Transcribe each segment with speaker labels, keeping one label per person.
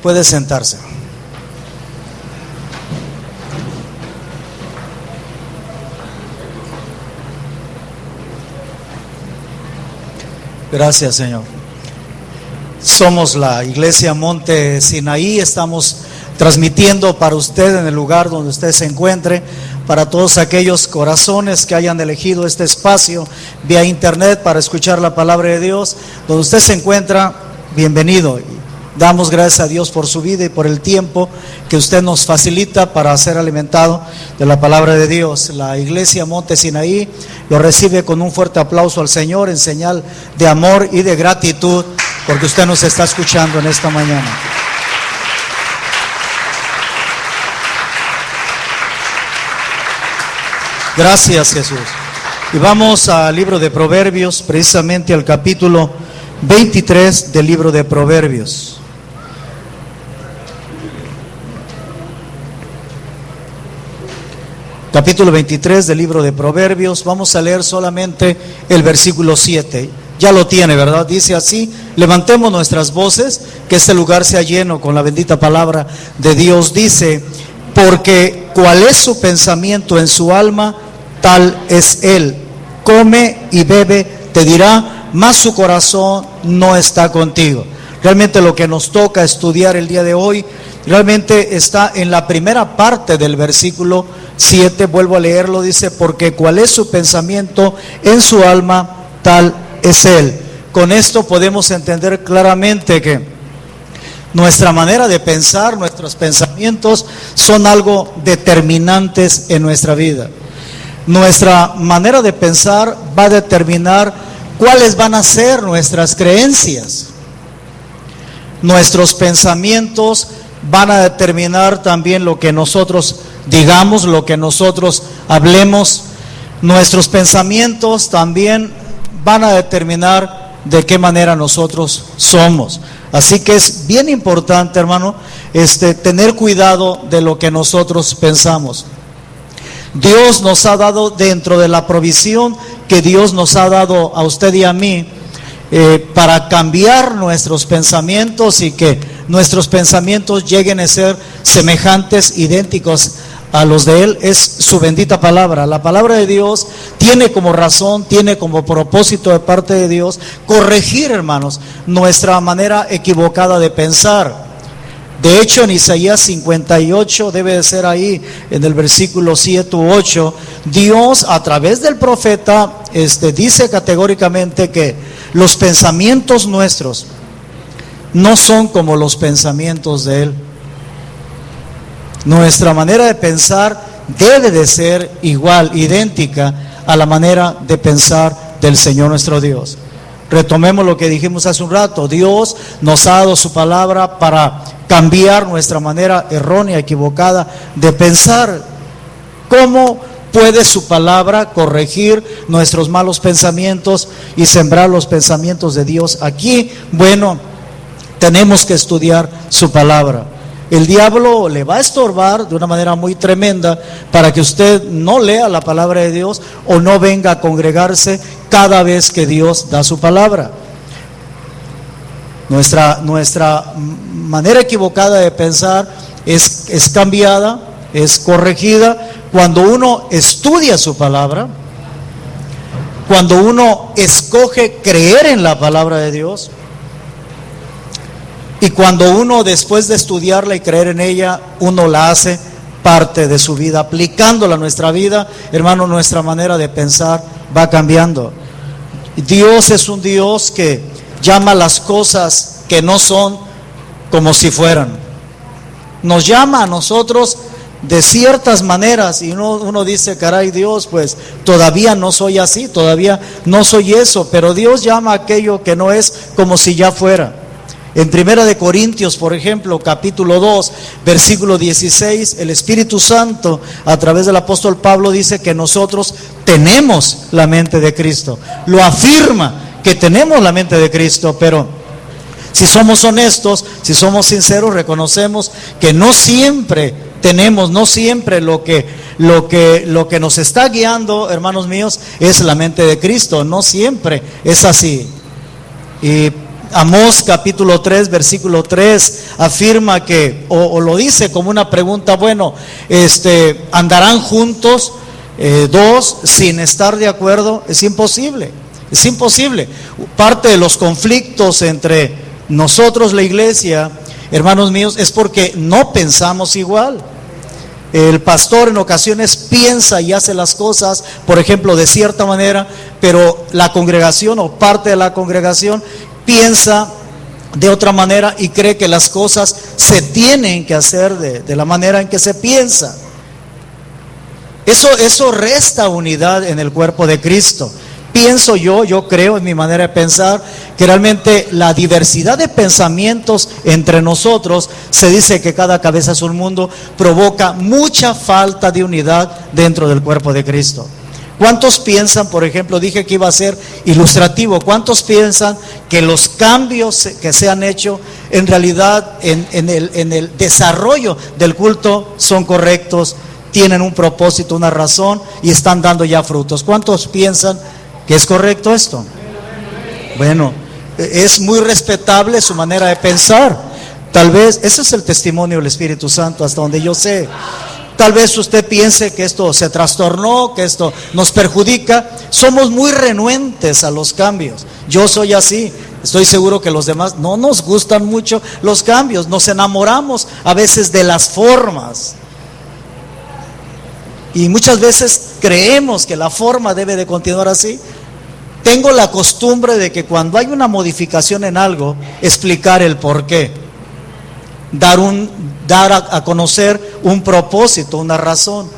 Speaker 1: Puede sentarse. Gracias, Señor. Somos la Iglesia Monte Sinaí, estamos transmitiendo para usted en el lugar donde usted se encuentre, para todos aquellos corazones que hayan elegido este espacio vía internet para escuchar la palabra de Dios. Donde usted se encuentra, bienvenido. Damos gracias a Dios por su vida y por el tiempo que usted nos facilita para ser alimentado de la palabra de Dios. La Iglesia Monte Sinaí lo recibe con un fuerte aplauso al Señor en señal de amor y de gratitud porque usted nos está escuchando en esta mañana. Gracias, Jesús. Y vamos al libro de Proverbios, precisamente al capítulo 23 del libro de Proverbios. Capítulo 23 del libro de Proverbios. Vamos a leer solamente el versículo 7. Ya lo tiene, ¿verdad? Dice así: levantemos nuestras voces, que este lugar sea lleno con la bendita palabra de Dios. Dice: porque cuál es su pensamiento en su alma, tal es él. Come y bebe, te dirá, mas su corazón no está contigo. Realmente lo que nos toca estudiar el día de hoy realmente está en la primera parte del versículo 7. Vuelvo a leerlo. Dice: porque cuál es su pensamiento en su alma, tal es él. Con esto podemos entender claramente que nuestra manera de pensar, nuestros pensamientos son algo determinantes en nuestra vida. Nuestra manera de pensar va a determinar cuáles van a ser nuestras creencias. Nuestros pensamientos van a determinar también lo que nosotros digamos, lo que nosotros hablemos. Nuestros pensamientos también van a determinar de qué manera nosotros somos. Así que es bien importante, hermano, tener cuidado de lo que nosotros pensamos. Dios nos ha dado, dentro de la provisión que Dios nos ha dado a usted y a mí, para cambiar nuestros pensamientos y que nuestros pensamientos lleguen a ser semejantes, idénticos a los de Él, es su bendita palabra. La palabra de Dios tiene como razón, tiene como propósito de parte de Dios corregir, hermanos, nuestra manera equivocada de pensar. De hecho, en Isaías 58, debe de ser ahí en el versículo 7 u 8, Dios a través del profeta dice categóricamente que los pensamientos nuestros no son como los pensamientos de Él. Nuestra manera de pensar debe de ser igual, idéntica a la manera de pensar del Señor nuestro Dios. Retomemos lo que dijimos hace un rato. Dios nos ha dado su palabra para cambiar nuestra manera errónea, equivocada de pensar. ¿Cómo puede su palabra corregir nuestros malos pensamientos y sembrar los pensamientos de Dios aquí? Bueno, tenemos que estudiar su palabra. El diablo le va a estorbar de una manera muy tremenda para que usted no lea la palabra de Dios o no venga a congregarse cada vez que Dios da su palabra. Nuestra manera equivocada de pensar es cambiada, es corregida cuando uno estudia su palabra, cuando uno escoge creer en la palabra de Dios. Y cuando uno, después de estudiarla y creer en ella, uno la hace parte de su vida, aplicándola a nuestra vida, hermano, nuestra manera de pensar va cambiando. Dios es un Dios que llama las cosas que no son como si fueran. Nos llama a nosotros de ciertas maneras y uno dice, caray, Dios, pues todavía no soy así, todavía no soy eso, pero Dios llama aquello que no es como si ya fuera. En 1 Corintios, por ejemplo, capítulo 2, versículo 16, el Espíritu Santo, a través del apóstol Pablo, dice que nosotros tenemos la mente de Cristo. Lo afirma que tenemos la mente de Cristo, pero si somos honestos, si somos sinceros, reconocemos que no siempre tenemos, no siempre lo que nos está guiando, hermanos míos, es la mente de Cristo. No siempre es así. Y Amós capítulo 3, versículo 3, afirma que, o lo dice como una pregunta, bueno, ¿andarán juntos dos sin estar de acuerdo? Es imposible, es imposible. Parte de los conflictos entre nosotros, la iglesia, hermanos míos, es porque no pensamos igual. El pastor en ocasiones piensa y hace las cosas, por ejemplo, de cierta manera, pero la congregación o parte de la congregación piensa de otra manera y cree que las cosas se tienen que hacer de la manera en que se piensa. Eso resta unidad en el cuerpo de Cristo. Pienso yo creo en mi manera de pensar que realmente la diversidad de pensamientos entre nosotros, se dice que cada cabeza es un mundo, provoca mucha falta de unidad dentro del cuerpo de Cristo. ¿Cuántos piensan, por ejemplo, dije que iba a ser ilustrativo, cuántos piensan que los cambios que se han hecho en realidad en el desarrollo del culto son correctos, tienen un propósito, una razón y están dando ya frutos? ¿Cuántos piensan que es correcto esto? Bueno, es muy respetable su manera de pensar. Tal vez, ese es el testimonio del Espíritu Santo hasta donde yo sé. Tal vez usted piense que esto se trastornó, que esto nos perjudica. Somos muy renuentes a los cambios. Yo soy así. Estoy seguro que los demás no nos gustan mucho los cambios. Nos enamoramos a veces de las formas. Y muchas veces creemos que la forma debe de continuar así. Tengo la costumbre de que cuando hay una modificación en algo, explicar el por qué. Dar a conocer un propósito, una razón.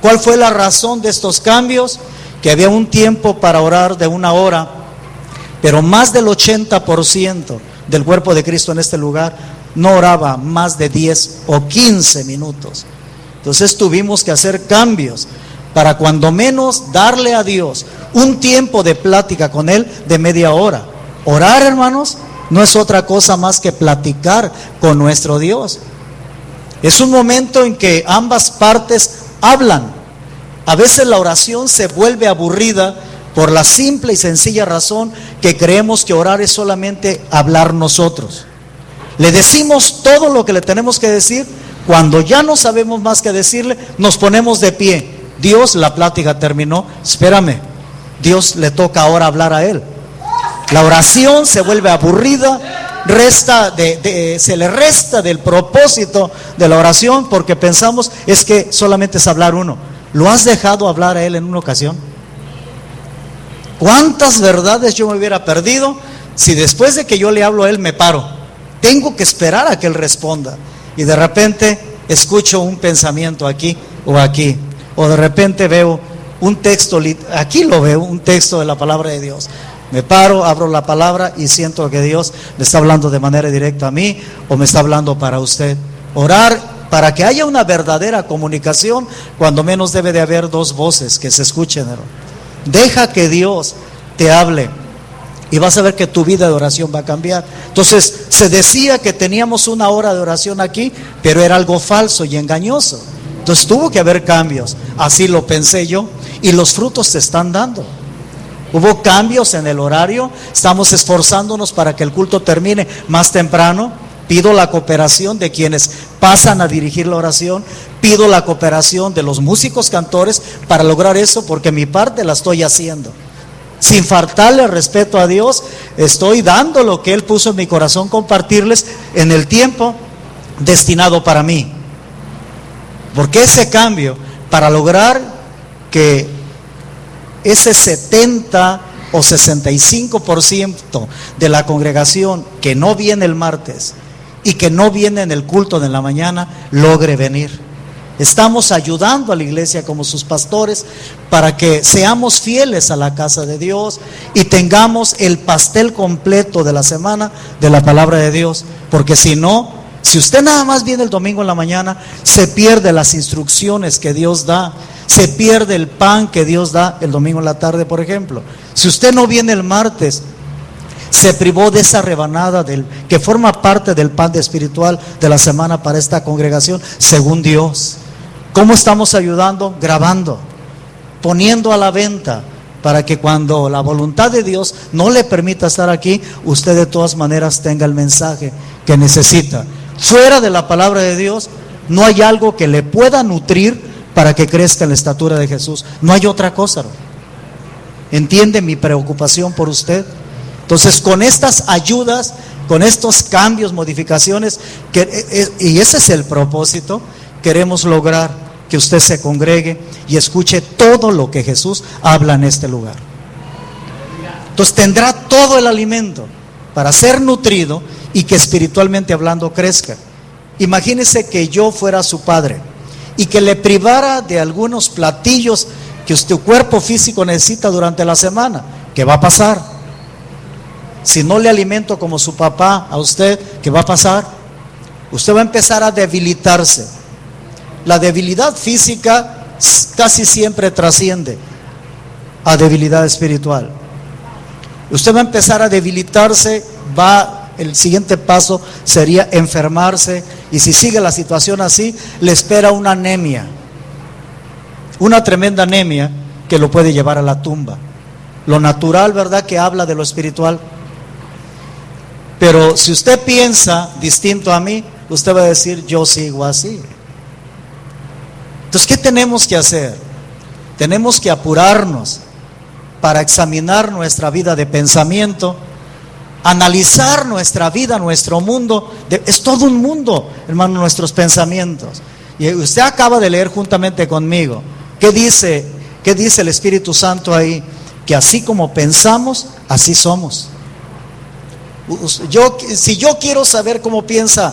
Speaker 1: ¿Cuál fue la razón de estos cambios? Que había un tiempo para orar de 1 hora, pero más del 80% del cuerpo de Cristo en este lugar no oraba más de 10 o 15 minutos. Entonces tuvimos que hacer cambios para cuando menos darle a Dios un tiempo de plática con Él de media hora. Orar, hermanos, no es otra cosa más que platicar con nuestro Dios. Es un momento en que ambas partes hablan. A veces la oración se vuelve aburrida por la simple y sencilla razón que creemos que orar es solamente hablar nosotros. Le decimos todo lo que le tenemos que decir. Cuando ya no sabemos más que decirle, nos ponemos de pie. Dios, la plática terminó. Espérame, Dios le toca ahora hablar a Él. La oración se vuelve aburrida, se le resta del propósito de la oración porque pensamos es que solamente es hablar uno. ¿Lo has dejado hablar a Él en una ocasión? ¿Cuántas verdades yo me hubiera perdido si después de que yo le hablo a Él me paro? Tengo que esperar a que Él responda. Y de repente escucho un pensamiento aquí o aquí. O de repente veo un texto, aquí lo veo, un texto de la palabra de Dios. Me paro, abro la palabra y siento que Dios me está hablando de manera directa a mí o me está hablando para usted. Orar para que haya una verdadera comunicación, cuando menos debe de haber 2 voces que se escuchen. Deja que Dios te hable. Y vas a ver que tu vida de oración va a cambiar. Entonces, se decía que teníamos 1 hora de oración aquí, pero era algo falso y engañoso. Entonces, tuvo que haber cambios. Así lo pensé yo. Y los frutos se están dando. Hubo cambios en el horario. Estamos esforzándonos para que el culto termine más temprano. Pido la cooperación de quienes pasan a dirigir la oración. Pido la cooperación de los músicos cantores para lograr eso, porque mi parte la estoy haciendo. Sin faltarle respeto a Dios, estoy dando lo que Él puso en mi corazón compartirles en el tiempo destinado para mí. Porque ese cambio, para lograr que ese 70 o 65% de la congregación que no viene el martes y que no viene en el culto de la mañana, logre venir. Estamos ayudando a la iglesia como sus pastores para que seamos fieles a la casa de Dios y tengamos el pastel completo de la semana de la palabra de Dios. Porque si no, si usted nada más viene el domingo en la mañana, se pierde las instrucciones que Dios da, se pierde el pan que Dios da el domingo en la tarde, por ejemplo. Si usted no viene el martes, se privó de esa rebanada que forma parte del pan espiritual de la semana para esta congregación, según Dios. ¿Cómo estamos ayudando? Grabando, poniendo a la venta, para que cuando la voluntad de Dios no le permita estar aquí, usted de todas maneras tenga el mensaje que necesita. Fuera de la palabra de Dios, no hay algo que le pueda nutrir para que crezca en la estatura de Jesús. No hay otra cosa, hermano. ¿Entiende mi preocupación por usted? Entonces, con estas ayudas, con estos cambios, modificaciones, y ese es el propósito, queremos lograr que usted se congregue y escuche todo lo que Jesús habla en este lugar. Entonces tendrá todo el alimento para ser nutrido y que espiritualmente hablando crezca. Imagínese que yo fuera su padre y que le privara de algunos platillos que tu cuerpo físico necesita durante la semana. ¿Qué va a pasar? Si no le alimento como su papá a usted, ¿qué va a pasar? Usted va a empezar a debilitarse. La debilidad física casi siempre trasciende a debilidad espiritual. Usted va a empezar a debilitarse, el siguiente paso sería enfermarse, y si sigue la situación así, le espera una anemia, una tremenda anemia que lo puede llevar a la tumba. Lo natural, ¿verdad?, que habla de lo espiritual. Pero si usted piensa distinto a mí, usted va a decir, yo sigo así. Entonces, ¿qué tenemos que hacer? Tenemos que apurarnos para examinar nuestra vida de pensamiento, analizar nuestra vida, nuestro mundo. Es todo un mundo, hermano, nuestros pensamientos. Y usted acaba de leer juntamente conmigo. ¿Qué dice el Espíritu Santo ahí? Que así como pensamos, así somos. Si yo quiero saber cómo piensa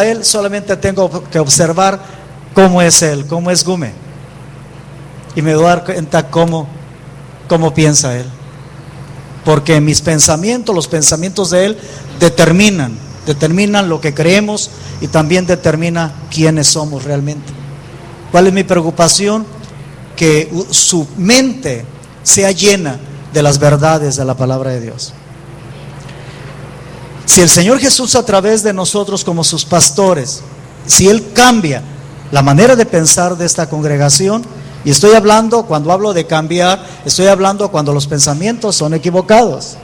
Speaker 1: Él, solamente tengo que observar cómo es Él, cómo es Gume, y me voy a dar cuenta cómo piensa Él. Porque mis pensamientos, los pensamientos de Él determinan lo que creemos y también determina quiénes somos realmente. ¿Cuál es mi preocupación? Que su mente sea llena de las verdades de la palabra de Dios. Si el Señor Jesús, a través de nosotros como sus pastores, si Él cambia la manera de pensar de esta congregación, y estoy hablando, cuando hablo de cambiar, estoy hablando cuando los pensamientos son equivocados.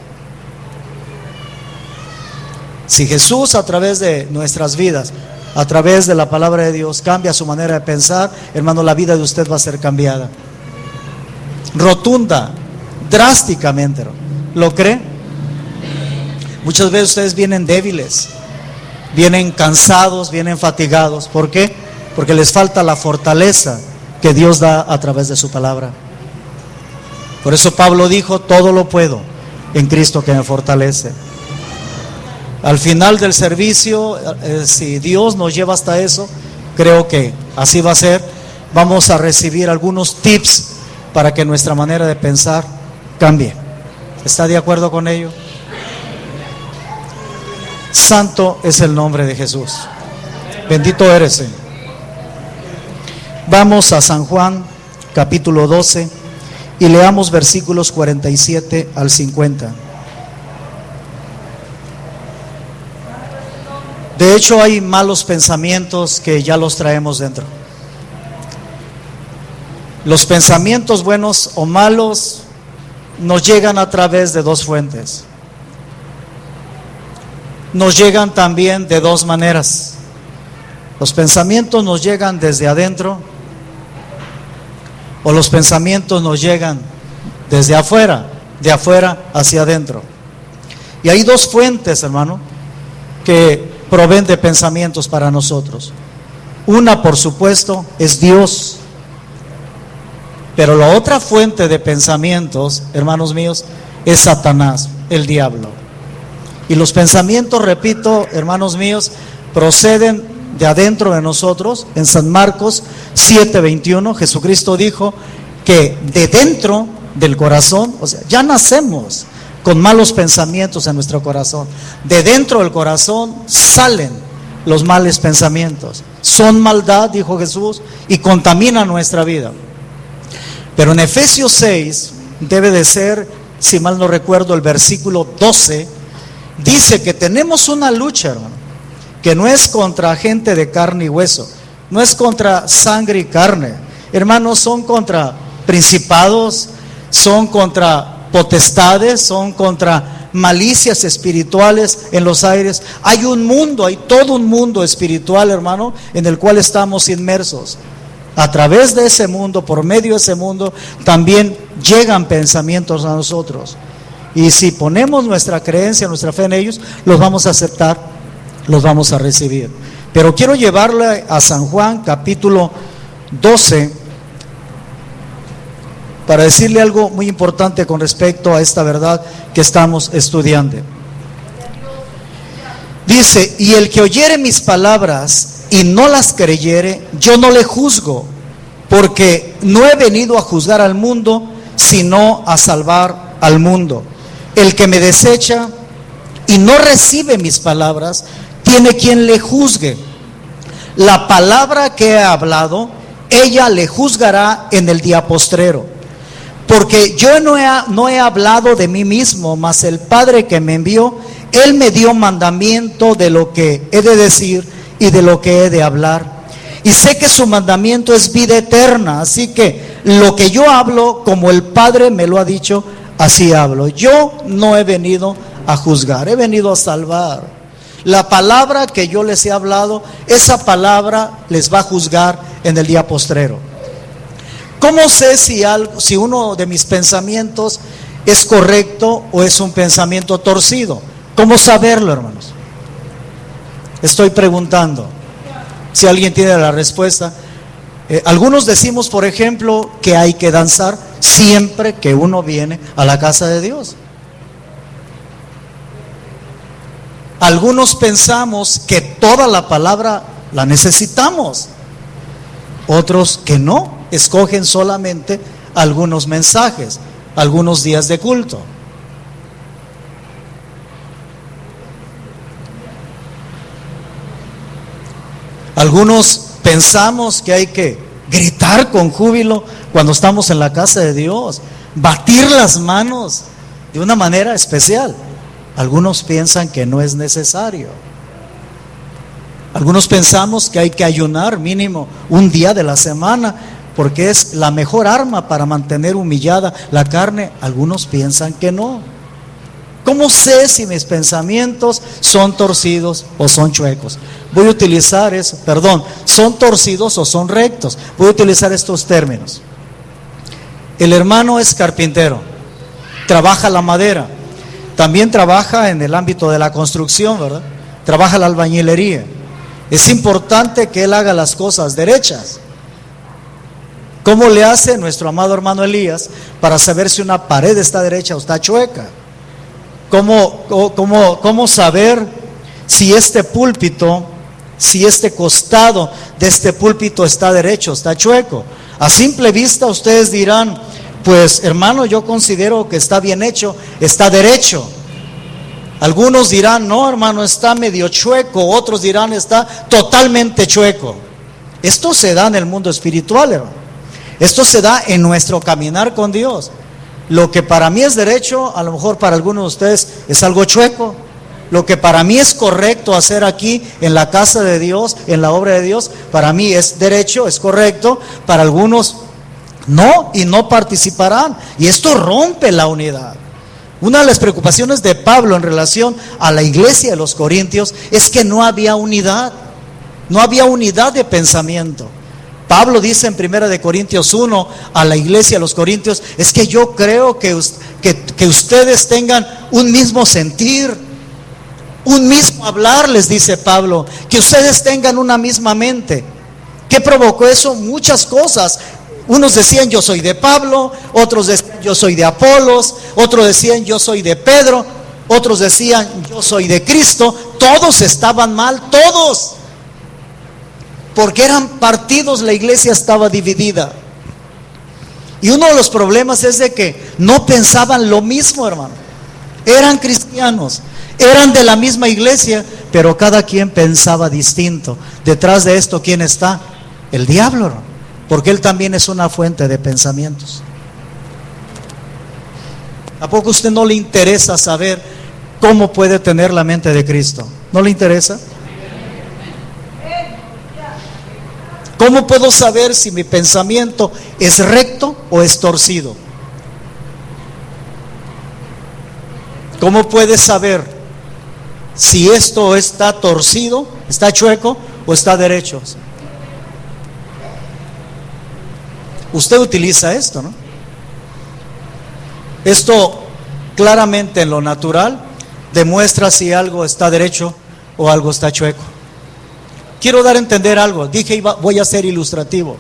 Speaker 1: Si Jesús, a través de nuestras vidas, a través de la palabra de Dios, cambia su manera de pensar, hermano, la vida de usted va a ser cambiada rotunda, drásticamente. ¿Lo cree? Muchas veces ustedes vienen débiles, vienen cansados, vienen fatigados. ¿Por qué? Porque les falta la fortaleza que Dios da a través de su palabra. Por eso Pablo dijo, todo lo puedo en Cristo que me fortalece. Al final del servicio, si Dios nos lleva hasta eso, creo que así va a ser. Vamos a recibir algunos tips para que nuestra manera de pensar cambie. ¿Está de acuerdo con ello? Santo es el nombre de Jesús. Bendito eres, Señor. Vamos a San Juan, capítulo 12, y leamos versículos 47 al 50. De hecho, hay malos pensamientos que ya los traemos dentro. Los pensamientos buenos o malos nos llegan a través de dos fuentes. Nos llegan también de dos maneras. Los pensamientos nos llegan desde adentro, o los pensamientos nos llegan desde afuera, de afuera hacia adentro. Y hay dos fuentes, hermano, que proveen de pensamientos para nosotros. Una, por supuesto, es Dios. Pero la otra fuente de pensamientos, hermanos míos, es Satanás, el diablo. Y los pensamientos, repito, hermanos míos, proceden de adentro de nosotros. En San Marcos 7:21, Jesucristo dijo que de dentro del corazón, o sea, ya nacemos con malos pensamientos en nuestro corazón. De dentro del corazón salen los malos pensamientos. Son maldad, dijo Jesús, y contaminan nuestra vida. Pero en Efesios 6, debe de ser, si mal no recuerdo, el versículo 12, dice que tenemos una lucha, hermano, que no es contra gente de carne y hueso, no es contra sangre y carne, hermanos, son contra principados, son contra potestades, son contra malicias espirituales en los aires. Hay un mundo, hay todo un mundo espiritual, hermano, en el cual estamos inmersos. A través de ese mundo, por medio de ese mundo, también llegan pensamientos a nosotros. Y si ponemos nuestra creencia, nuestra fe en ellos, los vamos a aceptar, los vamos a recibir. Pero quiero llevarle a San Juan, capítulo 12, para decirle algo muy importante con respecto a esta verdad que estamos estudiando. Dice: y el que oyere mis palabras y no las creyere, yo no le juzgo, porque no he venido a juzgar al mundo, sino a salvar al mundo. El que me desecha y no recibe mis palabras, tiene quien le juzgue. La palabra que he hablado, ella le juzgará en el día postrero. Porque yo no he hablado de mí mismo, mas el Padre que me envió, Él me dio mandamiento de lo que he de decir y de lo que he de hablar. Y sé que su mandamiento es vida eterna, así que lo que yo hablo, como el Padre me lo ha dicho, así hablo. Yo no he venido a juzgar, he venido a salvar. La palabra que yo les he hablado, esa palabra les va a juzgar en el día postrero. ¿Cómo sé si uno de mis pensamientos es correcto o es un pensamiento torcido? ¿Cómo saberlo, hermanos? Estoy preguntando. Si alguien tiene la respuesta. Algunos decimos, por ejemplo, que hay que danzar siempre que uno viene a la casa de Dios. Algunos pensamos que toda la palabra la necesitamos. Otros que no, escogen solamente algunos mensajes, algunos días de culto. Algunos pensamos que hay que gritar con júbilo cuando estamos en la casa de Dios, batir las manos de una manera especial. Algunos piensan que no es necesario. Algunos pensamos que hay que ayunar mínimo un día de la semana, porque es la mejor arma para mantener humillada la carne. Algunos piensan que no. ¿Cómo sé si mis pensamientos son torcidos o son chuecos? Voy a utilizar eso, ¿son torcidos o son rectos? Voy a utilizar estos términos. El hermano es carpintero, trabaja la madera, también trabaja en el ámbito de la construcción, ¿verdad? Trabaja la albañilería. Es importante que él haga las cosas derechas. ¿Cómo le hace nuestro amado hermano Elías para saber si una pared está derecha o está chueca? ¿Cómo saber si este púlpito, si este costado de este púlpito está derecho, está chueco? A simple vista ustedes dirán, pues hermano, yo considero que está bien hecho, está derecho. Algunos dirán, no hermano, está medio chueco. Otros dirán, está totalmente chueco. Esto se da en el mundo espiritual, hermano. Esto se da en nuestro caminar con Dios. Lo que para mí es derecho, a lo mejor para algunos de ustedes es algo chueco. Lo que para mí es correcto hacer aquí en la casa de Dios, en la obra de Dios, para mí es derecho, es correcto. Para algunos no, y no participarán. Y esto rompe la unidad. Una de las preocupaciones de Pablo en relación a la iglesia de los Corintios es que no había unidad. No había unidad de pensamiento. Pablo dice en 1 Corintios 1 a la iglesia de los Corintios, es que yo creo que ustedes tengan un mismo sentir, un mismo hablar, les dice Pablo, que ustedes tengan una misma mente. ¿Qué provocó eso? Muchas cosas. Unos decían yo soy de Pablo, otros decían yo soy de Apolos, otros decían yo soy de Pedro, otros decían yo soy de Cristo. Todos estaban mal, todos. Porque eran partidos, la iglesia estaba dividida. Y uno de los problemas es de que no pensaban lo mismo, hermano. Eran cristianos, eran de la misma iglesia, pero cada quien pensaba distinto. Detrás de esto, ¿quién está? El diablo, hermano, porque él también es una fuente de pensamientos. ¿A poco a usted no le interesa saber cómo puede tener la mente de Cristo? ¿No le interesa? ¿Cómo puedo saber si mi pensamiento es recto o es torcido? ¿Cómo puedes saber si esto está torcido, está chueco o está derecho? Usted utiliza esto, ¿no? Esto claramente en lo natural demuestra si algo está derecho o algo está chueco. Quiero dar a entender algo. Dije voy a ser ilustrativo.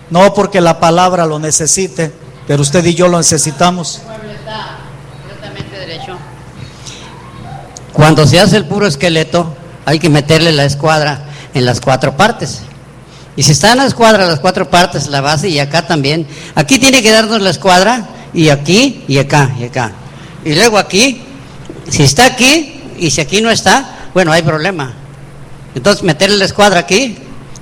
Speaker 1: No porque la palabra lo necesite, pero usted y yo lo necesitamos.
Speaker 2: Está completamente derecho. Cuando se hace el puro esqueleto, hay que meterle la escuadra en las 4 partes. Y si está en la escuadra, las 4 partes, la base y acá también. Aquí tiene que darnos la escuadra, y aquí, y acá, y acá. Y luego aquí, si está aquí, y si aquí no está, bueno, hay problema. Entonces meterle la escuadra aquí,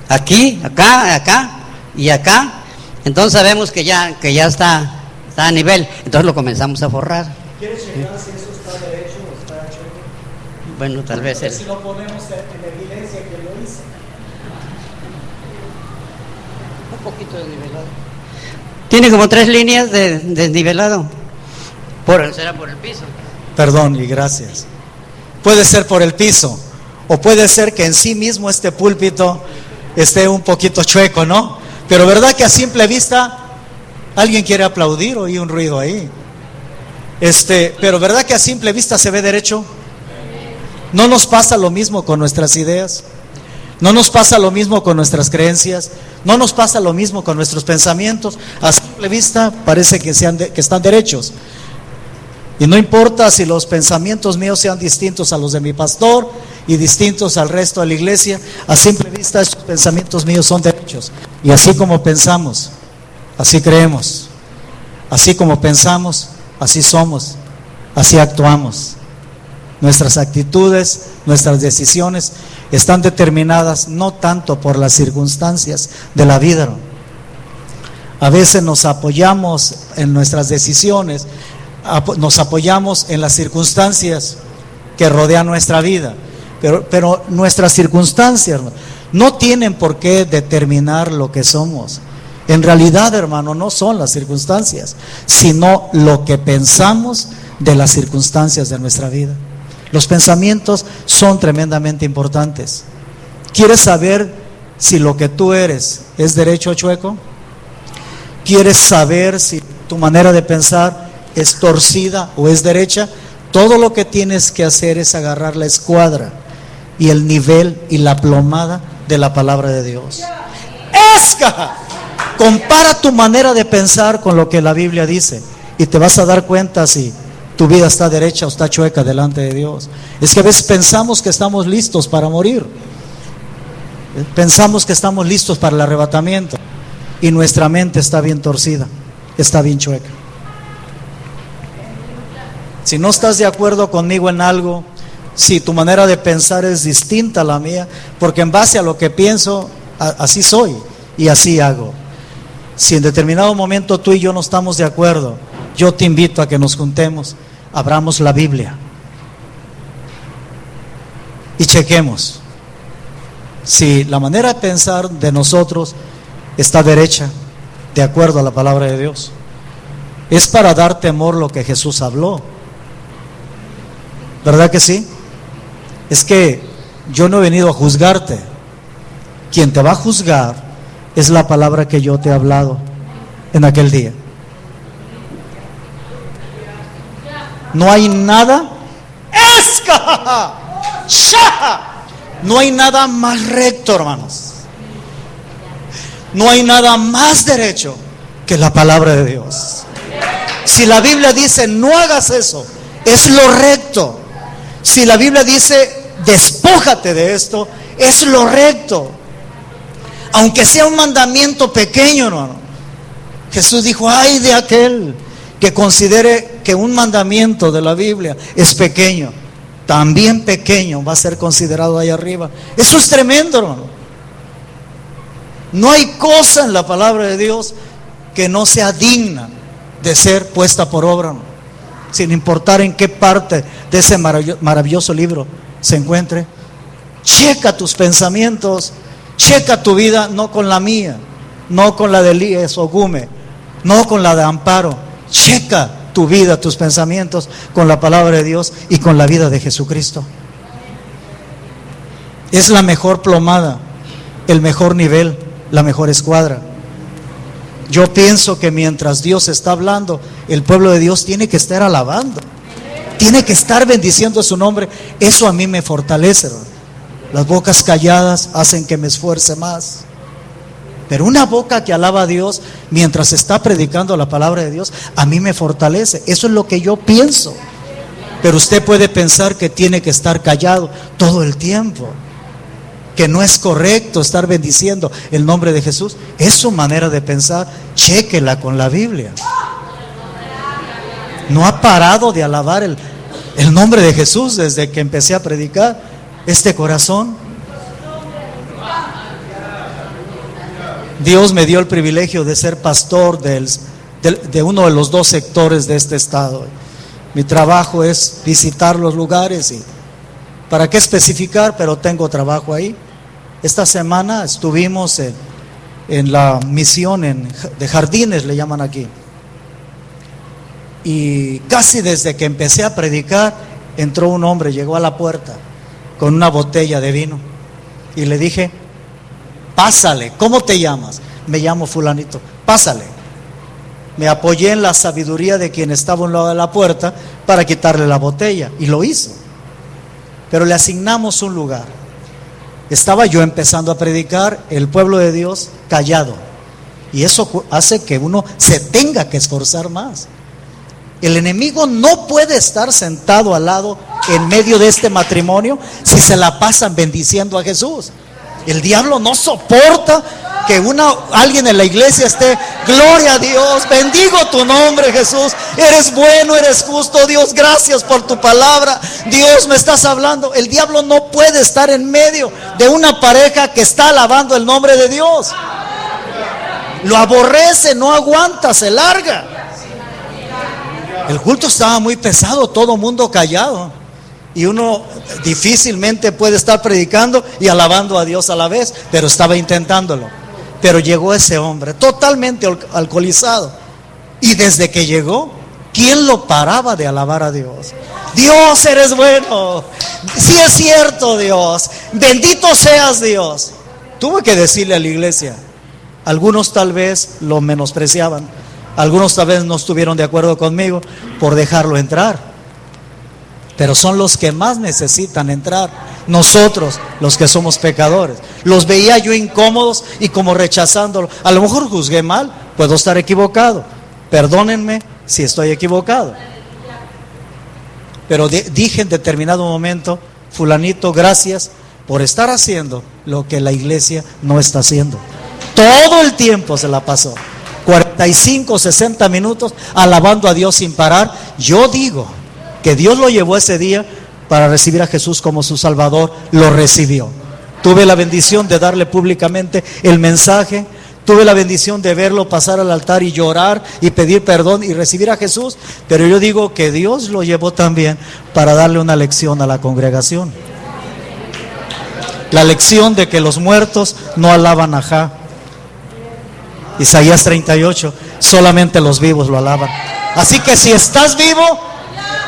Speaker 2: aquí, acá, acá y acá. Entonces sabemos que ya está a nivel. Entonces lo comenzamos a forrar.
Speaker 1: ¿Quieres checar si eso está derecho o está chueco?
Speaker 2: Bueno, tal vez
Speaker 1: Si lo ponemos en evidencia que lo hice.
Speaker 2: un poquito desnivelado. Tiene como 3 líneas de desnivelado. Será por el piso.
Speaker 1: Perdón y gracias. Puede ser por el piso, o puede ser que en sí mismo este púlpito esté un poquito chueco, ¿no? Pero verdad que a simple vista alguien quiere aplaudir, oí un ruido ahí. Pero verdad que a simple vista se ve derecho. ¿No nos pasa lo mismo con nuestras ideas? ¿No nos pasa lo mismo con nuestras creencias? ¿No nos pasa lo mismo con nuestros pensamientos? A simple vista parece que están derechos. Y no importa si los pensamientos míos sean distintos a los de mi pastor y distintos al resto de la iglesia, a simple vista estos pensamientos míos son derechos. Y así como pensamos, así creemos. Así como pensamos, así somos, así actuamos. Nuestras actitudes, nuestras decisiones están determinadas no tanto por las circunstancias de la vida. A veces nos apoyamos en nuestras decisiones, nos apoyamos en las circunstancias que rodean nuestra vida, pero nuestras circunstancias no tienen por qué determinar lo que somos. En realidad, hermano, no son las circunstancias, sino lo que pensamos de las circunstancias de nuestra vida. Los pensamientos son tremendamente importantes. ¿Quieres saber si lo que tú eres es derecho o chueco? ¿Quieres saber si tu manera de pensar es torcida o es derecha? Todo lo que tienes que hacer es agarrar la escuadra y el nivel y la plomada de la palabra de Dios. ¡Esca! Compara tu manera de pensar con lo que la Biblia dice y te vas a dar cuenta si tu vida está derecha o está chueca delante de Dios. Es que a veces pensamos que estamos listos para morir. Pensamos que estamos listos para el arrebatamiento y nuestra mente está bien torcida, está bien chueca. Si no estás de acuerdo conmigo en algo, si tu manera de pensar es distinta a la mía, porque en base a lo que pienso, así soy y así hago. Si en determinado momento tú y yo no estamos de acuerdo, yo te invito a que nos juntemos, abramos la Biblia y chequemos si la manera de pensar de nosotros está derecha, de acuerdo a la palabra de Dios. Es para dar temor lo que Jesús habló, ¿verdad que sí? Es que yo no he venido a juzgarte. Quien te va a juzgar es la palabra que yo te he hablado en aquel día. No hay nada, no hay nada más recto, hermanos. No hay nada más derecho que la palabra de Dios. Si la Biblia dice no hagas eso, es lo recto. Si la Biblia dice despójate de esto, es lo recto. Aunque sea un mandamiento pequeño, hermano. Jesús dijo, ay de aquel que considere que un mandamiento de la Biblia es pequeño, también pequeño va a ser considerado ahí arriba. Eso es tremendo, hermano. No hay cosa en la palabra de Dios que no sea digna de ser puesta por obra, hermano, sin importar en qué parte de ese maravilloso libro se encuentre. Checa tus pensamientos, checa tu vida, no con la mía, no con la de Elías o Gume, no con la de Amparo. Checa tu vida, tus pensamientos con la palabra de Dios y con la vida de Jesucristo. Es la mejor plomada, el mejor nivel, la mejor escuadra. Yo pienso que mientras Dios está hablando, el pueblo de Dios tiene que estar alabando, tiene que estar bendiciendo su nombre. Eso a mí me fortalece, ¿verdad? Las bocas calladas hacen que me esfuerce más. Pero una boca que alaba a Dios mientras está predicando la palabra de Dios, a mí me fortalece. Eso es lo que yo pienso. Pero usted puede pensar que tiene que estar callado todo el tiempo, que no es correcto estar bendiciendo el nombre de Jesús. Es su manera de pensar. Chéquela con la Biblia. No ha parado de alabar el nombre de Jesús desde que empecé a predicar este corazón. Dios me dio el privilegio de ser pastor de uno de los dos sectores de este estado. Mi trabajo es visitar los lugares y para qué especificar, pero tengo trabajo ahí. Esta semana estuvimos en la misión de jardines, le llaman aquí. Y casi desde que empecé a predicar, entró un hombre, llegó a la puerta con una botella de vino. Y le dije: pásale, ¿cómo te llamas? Me llamo fulanito. Pásale. Me apoyé en la sabiduría de quien estaba a un lado de la puerta para quitarle la botella, y lo hizo. Pero le asignamos un lugar. Estaba yo empezando a predicar, el pueblo de Dios callado, y eso hace que uno se tenga que esforzar más. El enemigo no puede estar sentado al lado en medio de este matrimonio si se la pasan bendiciendo a Jesús. El diablo no soporta que alguien en la iglesia esté: gloria a Dios, bendigo tu nombre, Jesús, eres bueno, eres justo, Dios, gracias por tu palabra, Dios, me estás hablando. El diablo no puede estar en medio de una pareja que está alabando el nombre de Dios. Lo aborrece, no aguanta, se larga. El culto estaba muy pesado, todo mundo callado, y uno difícilmente puede estar predicando y alabando a Dios a la vez, pero estaba intentándolo. Pero llegó ese hombre totalmente alcoholizado, y desde que llegó, ¿quién lo paraba de alabar a Dios? Dios, eres bueno, sí es cierto, Dios, bendito seas, Dios. Tuve que decirle a la iglesia. Algunos tal vez lo menospreciaban, algunos tal vez no estuvieron de acuerdo conmigo por dejarlo entrar, pero son los que más necesitan entrar. Nosotros, los que somos pecadores, los veía yo incómodos y como rechazándolo. A lo mejor juzgué mal, puedo estar equivocado, perdónenme si estoy equivocado, pero dije en determinado momento: fulanito, gracias por estar haciendo lo que la iglesia no está haciendo. Todo el tiempo se la pasó 45, 60 minutos alabando a Dios sin parar. Yo digo que Dios lo llevó ese día para recibir a Jesús como su Salvador. Lo recibió. Tuve la bendición de darle públicamente el mensaje. Tuve la bendición de verlo pasar al altar y llorar y pedir perdón y recibir a Jesús. Pero yo digo que Dios lo llevó también para darle una lección a la congregación. La lección de que los muertos no alaban a Jah. Isaías 38, solamente los vivos lo alaban. Así que si estás vivo,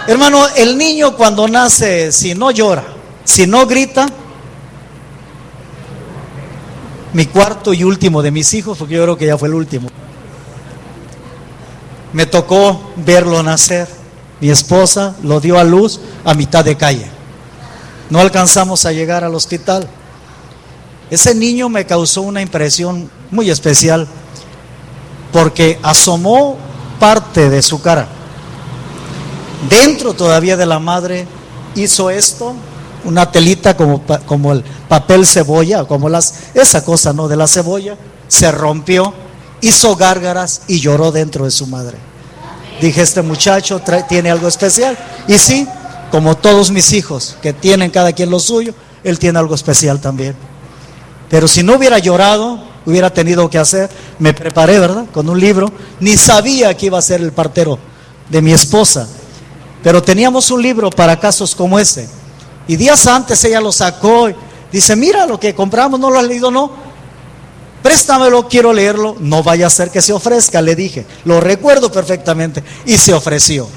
Speaker 1: hermano, el niño cuando nace, si no llora, si no grita, mi cuarto y último de mis hijos, porque yo creo que ya fue el último, me tocó verlo nacer. Mi esposa lo dio a luz a mitad de calle. No alcanzamos a llegar al hospital. Ese niño me causó una impresión muy especial, porque asomó parte de su cara. Dentro todavía de la madre hizo esto, una telita como el papel cebolla, como esa cosa, ¿no?, de la cebolla, se rompió, hizo gárgaras y lloró dentro de su madre. Dije: este muchacho tiene algo especial. Y sí, como todos mis hijos, que tienen cada quien lo suyo, él tiene algo especial también. Pero si no hubiera llorado, hubiera tenido que hacer, me preparé, ¿verdad?, con un libro. Ni sabía que iba a ser el partero de mi esposa, pero teníamos un libro para casos como ese. Y días antes ella lo sacó y dice: mira lo que compramos, ¿no lo has leído? No. préstamelo, quiero leerlo. No vaya a ser que se ofrezca, le dije. Lo recuerdo perfectamente. Y se ofreció.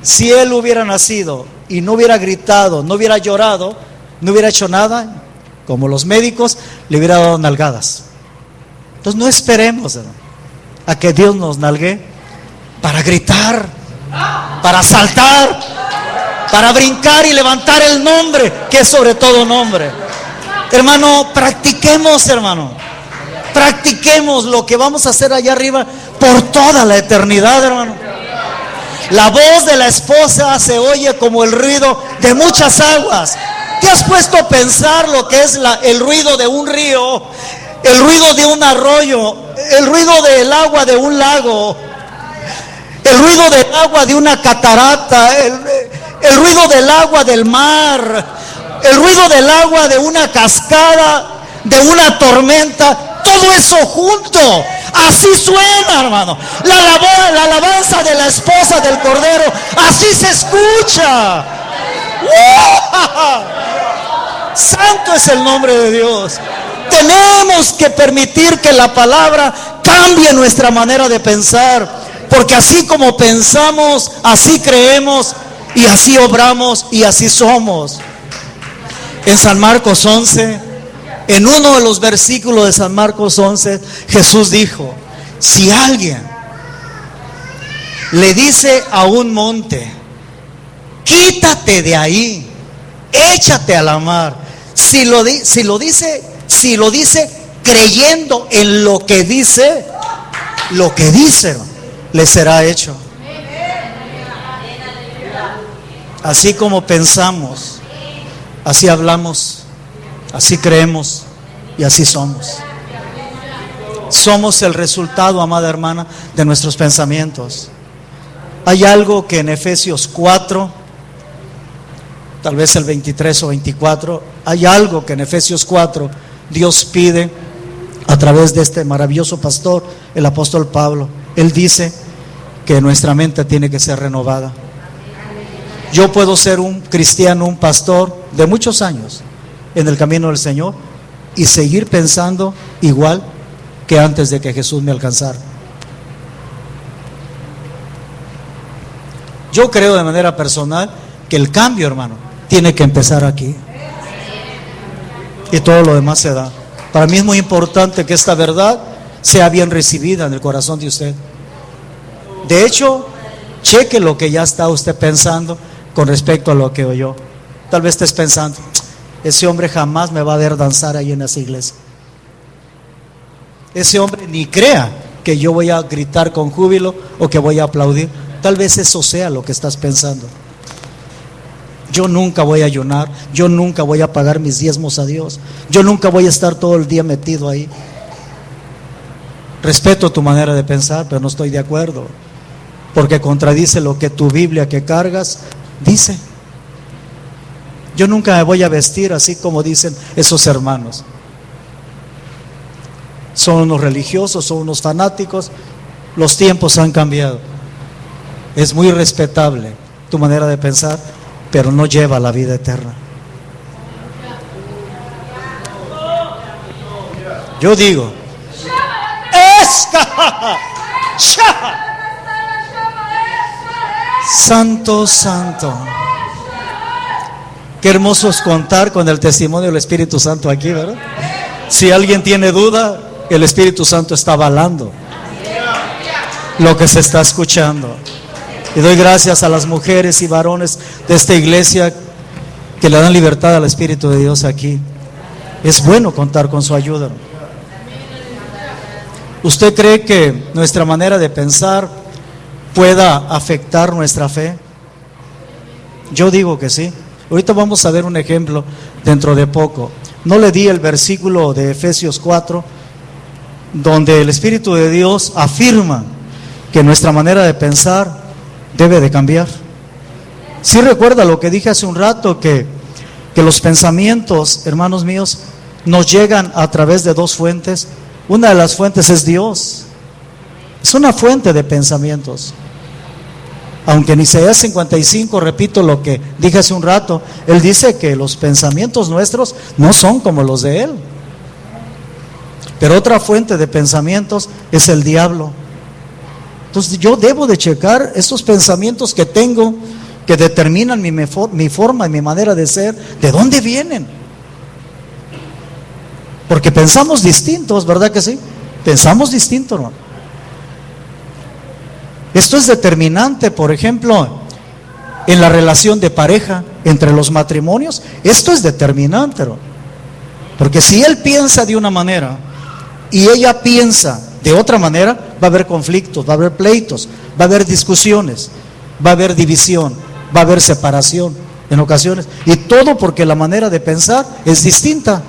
Speaker 1: Si él hubiera nacido y no hubiera gritado, no hubiera llorado, no hubiera hecho nada, como los médicos, le hubiera dado nalgadas. Entonces no esperemos, hermano, a que Dios nos nalgue para gritar, para saltar, para brincar y levantar el nombre, que es sobre todo nombre. Hermano, practiquemos, hermano. Practiquemos lo que vamos a hacer allá arriba por toda la eternidad, hermano. La voz de la esposa se oye como el ruido de muchas aguas. ¿Te has puesto a pensar lo que es el ruido de un río, el ruido de un arroyo, el ruido del agua de un lago, el ruido del agua de una catarata, el ruido del agua del mar, el ruido del agua de una cascada, de una tormenta? Todo eso junto, así suena, hermano. La alabanza de la esposa del Cordero, así se escucha. Santo es el nombre de Dios. Tenemos que permitir que la palabra cambie nuestra manera de pensar, porque así como pensamos, así creemos y así obramos y así somos. En San Marcos 11, en uno de los versículos de San Marcos 11, Jesús dijo: si alguien le dice a un monte, quítate de ahí, échate a la mar, si lo dice creyendo en lo que dice, le será hecho. Así como pensamos, así hablamos, así creemos y así somos. Somos el resultado, amada hermana, de nuestros pensamientos. Hay algo que en Efesios 4, tal vez el 23 o 24, hay algo que en Efesios 4 Dios pide a través de este maravilloso pastor, el apóstol Pablo. Él dice que nuestra mente tiene que ser renovada. Yo puedo ser un cristiano, un pastor de muchos años en el camino del Señor y seguir pensando igual que antes de que Jesús me alcanzara. Yo creo de manera personal que el cambio, hermano, tiene que empezar aquí. Y todo lo demás se da. Para mí es muy importante que esta verdad sea bien recibida en el corazón de usted. De hecho, cheque lo que ya está usted pensando con respecto a lo que oyó. Tal vez estés pensando: ese hombre jamás me va a ver danzar ahí en esa iglesia. Ese hombre ni crea que yo voy a gritar con júbilo o que voy a aplaudir. Tal vez eso sea lo que estás pensando. Yo nunca voy a ayunar, yo nunca voy a pagar mis diezmos a Dios, yo nunca voy a estar todo el día metido ahí. Respeto tu manera de pensar, pero no estoy de acuerdo, porque contradice lo que tu Biblia que cargas dice. Yo nunca me voy a vestir así como dicen esos hermanos. Son unos religiosos, son unos fanáticos. Los tiempos han cambiado. Es muy respetable tu manera de pensar, pero no lleva a la vida eterna. Yo digo: santo, santo. Qué hermoso es contar con el testimonio del Espíritu Santo aquí, ¿verdad? Si alguien tiene duda, el Espíritu Santo está avalando lo que se está escuchando. Y doy gracias a las mujeres y varones de esta iglesia que le dan libertad al Espíritu de Dios aquí. Es bueno contar con su ayuda. ¿Usted cree que nuestra manera de pensar pueda afectar nuestra fe? Yo digo que sí. Ahorita vamos a ver un ejemplo dentro de poco. No le di el versículo de Efesios 4, donde el Espíritu de Dios afirma que nuestra manera de pensar debe de cambiar. Sí, recuerda lo que dije hace un rato, que los pensamientos, hermanos míos, nos llegan a través de dos fuentes. Una de las fuentes es Dios. Es una fuente de pensamientos. Aunque en Isaías 55, repito lo que dije hace un rato, Él dice que los pensamientos nuestros no son como los de Él. pero otra fuente de pensamientos es el diablo. Entonces yo debo de checar esos pensamientos que tengo, que determinan mi forma y mi manera de ser, ¿de dónde vienen? Porque pensamos distintos, ¿verdad que sí? Pensamos distinto, hermano. Esto es determinante, por ejemplo, en la relación de pareja, entre los matrimonios. Esto es determinante, hermano. Porque si él piensa de una manera y ella piensa de otra manera, va a haber conflictos, va a haber pleitos, va a haber discusiones, va a haber división, va a haber separación en ocasiones. Y todo porque la manera de pensar es distinta.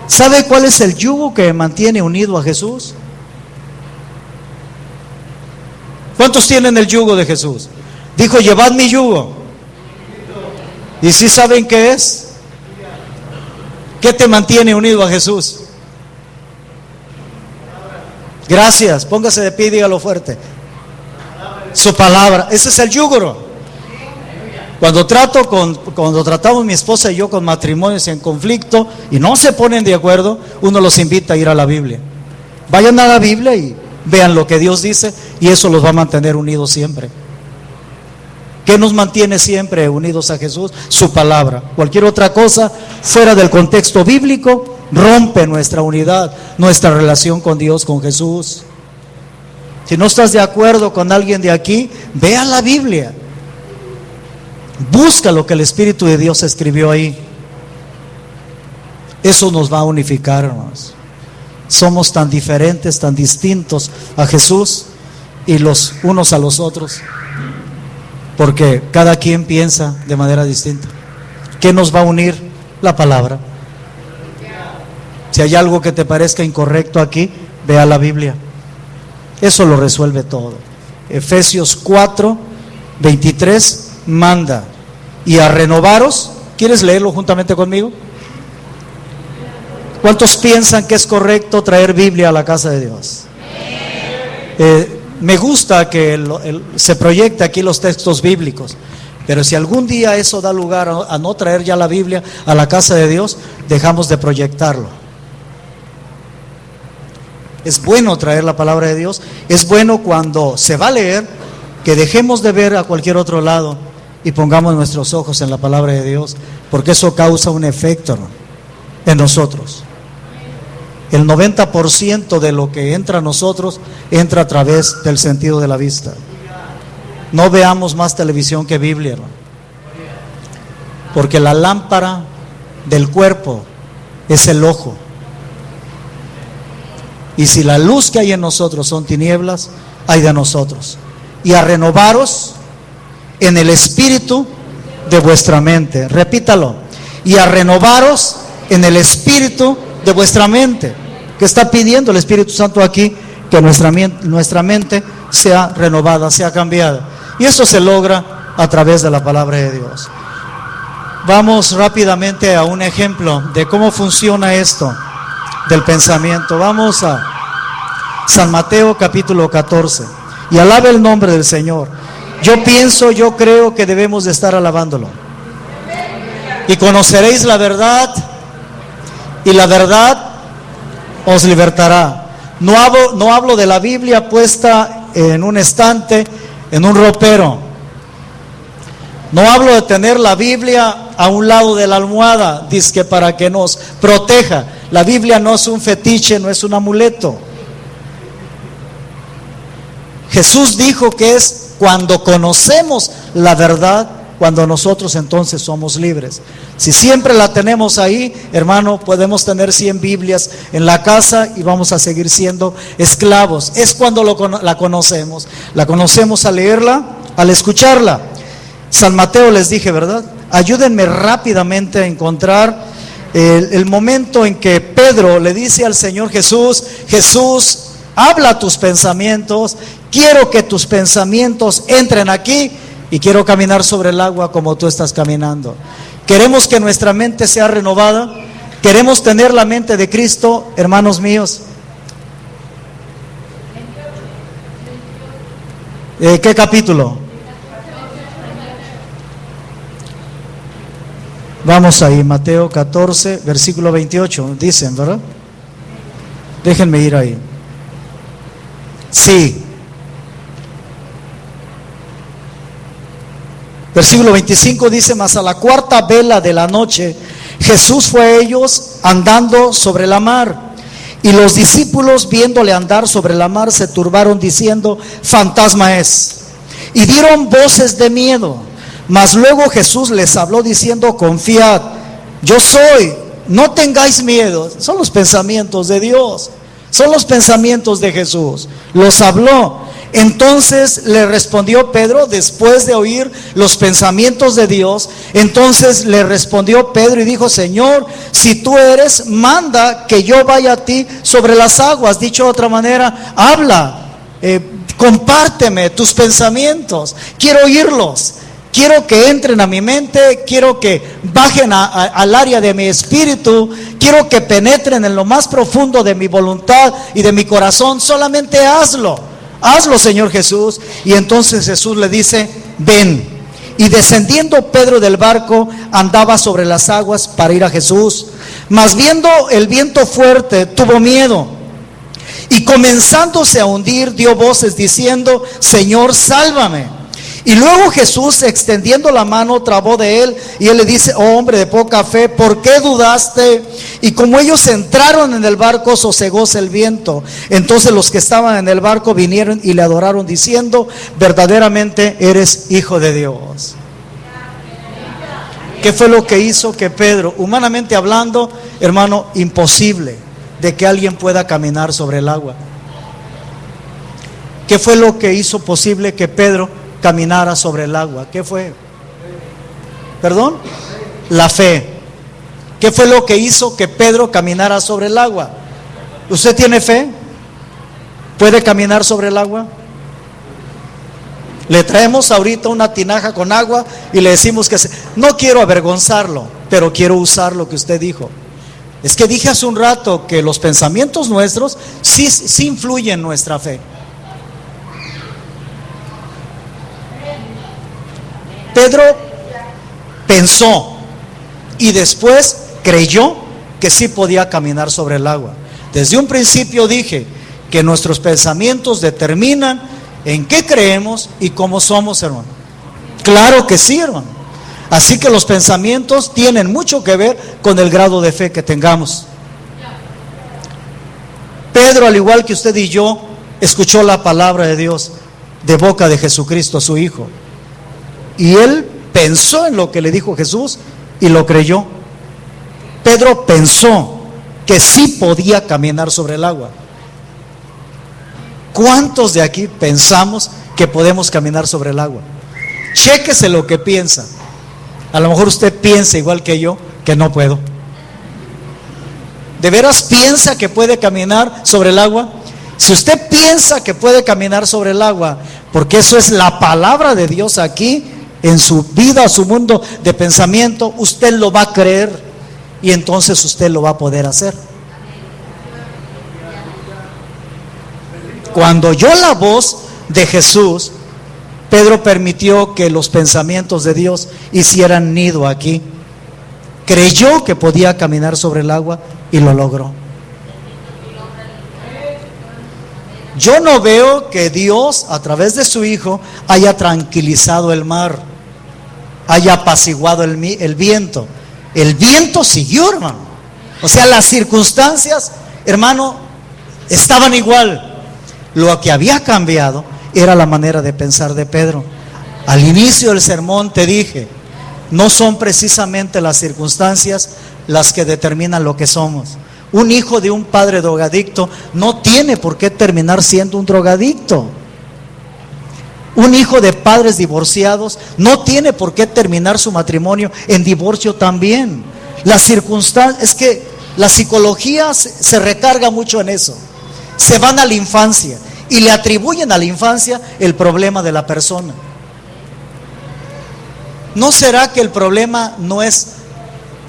Speaker 1: ¿Sabe cuál es el yugo que mantiene unido a Jesús? ¿Cuántos tienen el yugo de Jesús? Dijo, llevad mi yugo. ¿Y si saben qué es? ¿Qué te mantiene unido a Jesús? Gracias, póngase de pie y dígalo fuerte. Su palabra, ese es el yugo. Cuando tratamos mi esposa y yo con matrimonios en conflicto y no se ponen de acuerdo, uno los invita a ir a la Biblia. Vayan a la Biblia y vean lo que Dios dice, y eso los va a mantener unidos siempre. ¿Qué nos mantiene siempre unidos a Jesús? Su palabra. Cualquier otra cosa fuera del contexto bíblico rompe nuestra unidad, nuestra relación con Dios, con Jesús. Si no estás de acuerdo con alguien de aquí, ve a la Biblia. Busca lo que el Espíritu de Dios escribió ahí. Eso nos va a unificar, hermanos. Somos tan diferentes, tan distintos a Jesús y los unos a los otros, porque cada quien piensa de manera distinta. ¿Qué nos va a unir? La palabra. Si hay algo que te parezca incorrecto aquí, ve a la Biblia. Eso lo resuelve todo. Efesios 4:23 manda, y a renovaros. ¿Quieres leerlo juntamente conmigo? ¿Cuántos piensan que es correcto traer Biblia a la casa de Dios? Me gusta que se proyecte aquí los textos bíblicos, pero si algún día eso da lugar a no traer ya la Biblia a la casa de Dios, dejamos de proyectarlo. Es bueno traer la palabra de Dios. Es bueno cuando se va a leer que dejemos de ver a cualquier otro lado y pongamos nuestros ojos en la palabra de Dios, porque eso causa un efecto en nosotros. El 90% de lo que entra a nosotros entra a través del sentido de la vista. No veamos más televisión que Biblia, hermano, porque la lámpara del cuerpo es el ojo. Y si la luz que hay en nosotros son tinieblas, hay de nosotros. Y a renovaros en el espíritu de vuestra mente. Repítalo. Y a renovaros en el espíritu de vuestra mente. ¿Qué está pidiendo el Espíritu Santo aquí? Que nuestra mente sea renovada, sea cambiada. Y eso se logra a través de la palabra de Dios. Vamos rápidamente a un ejemplo de cómo funciona esto del pensamiento. Vamos a San Mateo capítulo 14. Y alabe el nombre del Señor. Yo creo que debemos de estar alabándolo. Y conoceréis la verdad, y la verdad os libertará. No hablo de la Biblia puesta en un estante, en un ropero. No hablo de tener la Biblia a un lado de la almohada, dizque para que nos proteja. La Biblia no es un fetiche, no es un amuleto. Jesús dijo que es cuando conocemos la verdad, cuando nosotros entonces somos libres. Si siempre la tenemos ahí, hermano, podemos tener 100 Biblias en la casa y vamos a seguir siendo esclavos. Es cuando la conocemos al leerla, al escucharla. San Mateo les dije, ¿verdad? Ayúdenme rápidamente a encontrar el momento en que Pedro le dice al Señor Jesús: Jesús, habla tus pensamientos, quiero que tus pensamientos entren aquí y quiero caminar sobre el agua como tú estás caminando. Queremos que nuestra mente sea renovada, queremos tener la mente de Cristo, hermanos míos. ¿Qué capítulo? Vamos ahí, Mateo 14, versículo 28, dicen, ¿verdad? Déjenme ir ahí. Sí. Versículo 25 dice: mas a la cuarta vela de la noche Jesús fue a ellos andando sobre la mar, y los discípulos viéndole andar sobre la mar se turbaron diciendo: fantasma es, y dieron voces de miedo. Mas luego Jesús les habló diciendo: confiad, yo soy, no tengáis miedo. Son los pensamientos de Dios, son los pensamientos de Jesús, los habló. Entonces le respondió Pedro, después de oír los pensamientos de Dios, entonces le respondió Pedro y dijo: Señor, si tú eres, manda que yo vaya a ti sobre las aguas. Dicho de otra manera, habla, compárteme tus pensamientos, quiero oírlos. Quiero que entren a mi mente, quiero que bajen al área de mi espíritu, quiero que penetren en lo más profundo de mi voluntad y de mi corazón. Solamente hazlo, hazlo, Señor Jesús. Y entonces Jesús le dice: ven. Y descendiendo Pedro del barco, andaba sobre las aguas para ir a Jesús. Mas viendo el viento fuerte, tuvo miedo, y comenzándose a hundir, dio voces diciendo: Señor, sálvame. Y luego Jesús, extendiendo la mano, trabó de él, y él le dice: oh hombre de poca fe, ¿por qué dudaste? Y como ellos entraron en el barco, sosegóse el viento. Entonces los que estaban en el barco vinieron y le adoraron diciendo: verdaderamente eres Hijo de Dios. ¿Qué fue lo que hizo que Pedro, humanamente hablando, hermano, imposible de que alguien pueda caminar sobre el agua? ¿Qué fue lo que hizo posible que Pedro caminara sobre el agua? ¿Qué fue? ¿Perdón? La fe. ¿Qué fue lo que hizo que Pedro caminara sobre el agua? ¿Usted tiene fe? ¿Puede caminar sobre el agua? Le traemos ahorita una tinaja con agua y le decimos que no quiero avergonzarlo, pero quiero usar lo que usted dijo. Es que dije hace un rato que los pensamientos nuestros sí influyen en nuestra fe. Pedro pensó y después creyó que sí podía caminar sobre el agua. Desde un principio dije que nuestros pensamientos determinan en qué creemos y cómo somos, hermano. Claro que sí, hermano. Así que los pensamientos tienen mucho que ver con el grado de fe que tengamos. Pedro, al igual que usted y yo, escuchó la palabra de Dios de boca de Jesucristo, su Hijo. Y él pensó en lo que le dijo Jesús y lo creyó. Pedro pensó que sí podía caminar sobre el agua. ¿Cuántos de aquí pensamos que podemos caminar sobre el agua? Chéquese lo que piensa. A lo mejor usted piensa igual que yo que no puedo. ¿De veras piensa que puede caminar sobre el agua? Si usted piensa que puede caminar sobre el agua, porque eso es la palabra de Dios aquí en su vida, su mundo de pensamiento, usted lo va a creer y entonces usted lo va a poder hacer. Cuando oyó la voz de Jesús, Pedro permitió que los pensamientos de Dios hicieran nido aquí. Creyó que podía caminar sobre el agua y lo logró. Yo no veo que Dios, a través de su Hijo, haya tranquilizado el mar, haya apaciguado el viento. El viento siguió, hermano. O sea, las circunstancias, hermano, estaban igual. Lo que había cambiado era la manera de pensar de Pedro. Al inicio del sermón te dije, no son precisamente las circunstancias las que determinan lo que somos. Un hijo de un padre drogadicto no tiene por qué terminar siendo un drogadicto. Un hijo de padres divorciados no tiene por qué terminar su matrimonio en divorcio también. Las circunstancias, es que la psicología se recarga mucho en eso. Se van a la infancia y le atribuyen a la infancia el problema de la persona. ¿No será que el problema no es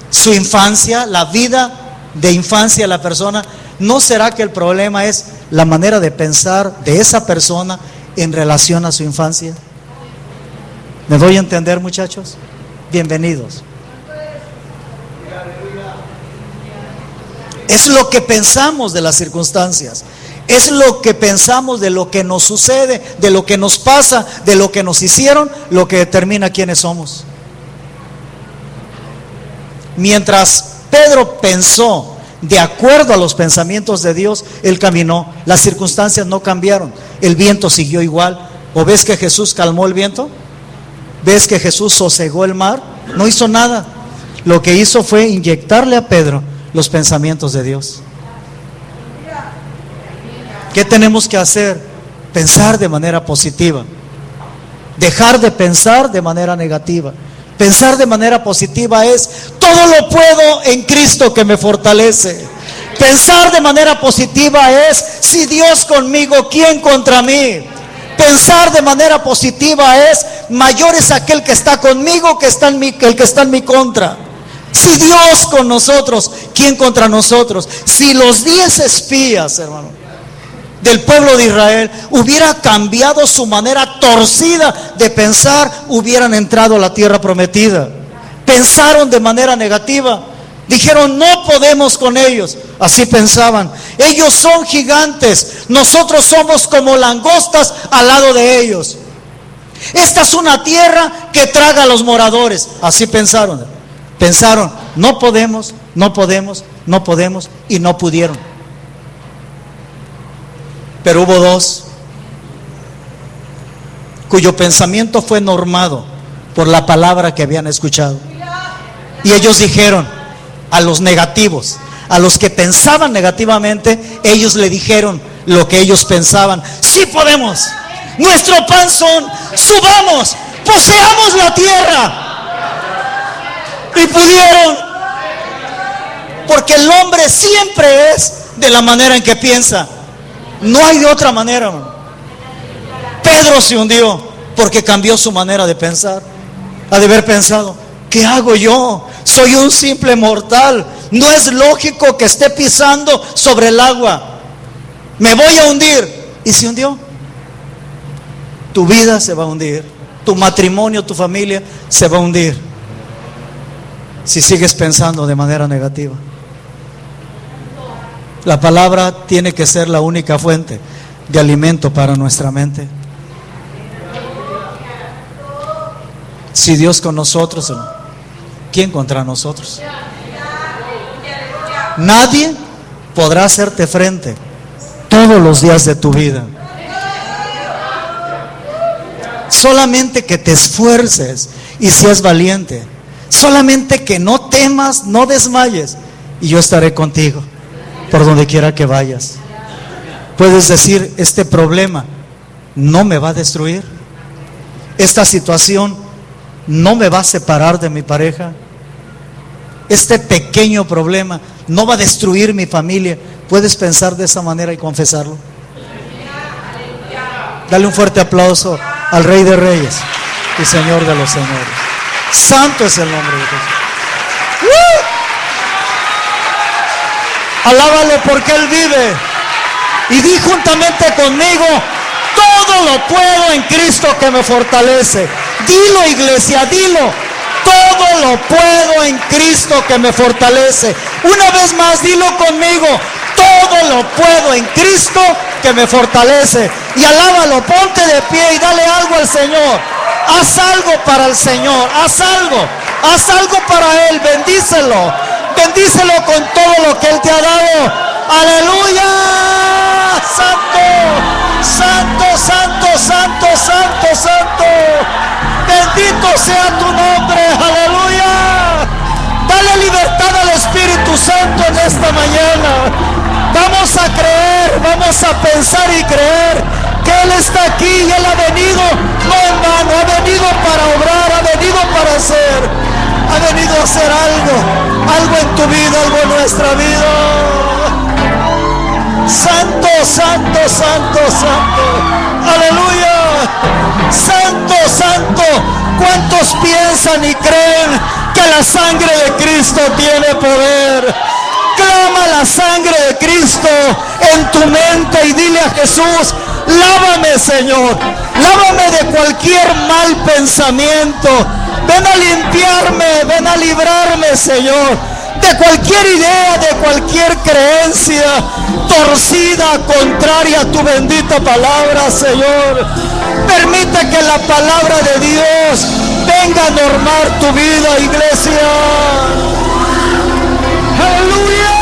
Speaker 1: su infancia, la vida de infancia de la persona? ¿No será que el problema es la manera de pensar de esa persona en relación a su infancia? ¿Me doy a entender, muchachos? Bienvenidos. Es lo que pensamos de las circunstancias. Es lo que pensamos de lo que nos sucede, de lo que nos pasa, de lo que nos hicieron, lo que determina quiénes somos. Mientras Pedro pensó de acuerdo a los pensamientos de Dios, él caminó. Las circunstancias no cambiaron, el viento siguió igual. ¿O ves que Jesús calmó el viento? ¿Ves que Jesús sosegó el mar? No hizo nada. Lo que hizo fue inyectarle a Pedro los pensamientos de Dios. ¿Qué tenemos que hacer? Pensar de manera positiva. Dejar de pensar de manera negativa. Pensar de manera positiva es: todo lo puedo en Cristo que me fortalece. Pensar de manera positiva es: si Dios conmigo, ¿quién contra mí? Pensar de manera positiva es: mayor es aquel que está conmigo que el que está en mi contra. Si Dios con nosotros, ¿quién contra nosotros? Si los 10 espías, hermano, del pueblo de Israel hubiera cambiado su manera torcida de pensar, hubieran entrado a la tierra prometida. Pensaron de manera negativa. Dijeron: no podemos con ellos. Así pensaban: ellos son gigantes, nosotros somos como langostas al lado de ellos. Esta es una tierra que traga a los moradores. Así pensaron. Pensaron: no podemos, no podemos, no podemos, y no pudieron. Pero hubo 2 cuyo pensamiento fue normado por la palabra que habían escuchado. Y ellos dijeron a los negativos, a los que pensaban negativamente, ellos le dijeron lo que ellos pensaban: sí podemos, nuestro pan son, subamos, poseamos la tierra. Y pudieron, porque el hombre siempre es de la manera en que piensa. No hay de otra manera, hermano. Pedro se hundió porque cambió su manera de pensar. Ha de haber pensado: ¿qué hago yo? Soy un simple mortal. No es lógico que esté pisando sobre el agua. Me voy a hundir. Y se hundió. Tu vida se va a hundir. Tu matrimonio, tu familia se va a hundir si sigues pensando de manera negativa. La palabra tiene que ser la única fuente de alimento para nuestra mente. Si Dios con nosotros, ¿quién contra nosotros? Nadie podrá hacerte frente todos los días de tu vida. Solamente que te esfuerces y seas valiente. Solamente que no temas, no desmayes, y yo estaré contigo por donde quiera que vayas. Puedes decir: este problema no me va a destruir. Esta situación no me va a separar de mi pareja. Este pequeño problema no va a destruir mi familia. Puedes pensar de esa manera y confesarlo. Dale un fuerte aplauso al Rey de Reyes y Señor de los Señores. Santo es el nombre de Jesús. Alábalo porque Él vive. Y di juntamente conmigo: todo lo puedo en Cristo que me fortalece. Dilo, iglesia, dilo: todo lo puedo en Cristo que me fortalece. Una vez más, dilo conmigo: todo lo puedo en Cristo que me fortalece. Y alábalo, ponte de pie y dale algo al Señor. Haz algo para el Señor, haz algo para Él, bendícelo con todo lo que Él te ha dado. Aleluya, santo, santo, santo, santo, santo, santo, bendito sea tu nombre, aleluya. Dale libertad al Espíritu Santo en esta mañana. Vamos a creer, vamos a pensar y creer que Él está aquí y Él ha venido no en vano, ha venido para obrar, ha venido para hacer, ha venido a hacer algo en tu vida, algo en nuestra vida. Santo, santo, santo, santo, aleluya. Santo, santo. ¿Cuántos piensan y creen que la sangre de Cristo tiene poder? Clama la sangre de Cristo en tu mente y dile a Jesús: lávame, Señor, lávame de cualquier mal pensamiento. Ven a limpiarme, ven a librarme, Señor, de cualquier idea, de cualquier creencia torcida, contraria a tu bendita palabra, Señor. Permite que la palabra de Dios venga a normar tu vida, iglesia. Aleluya.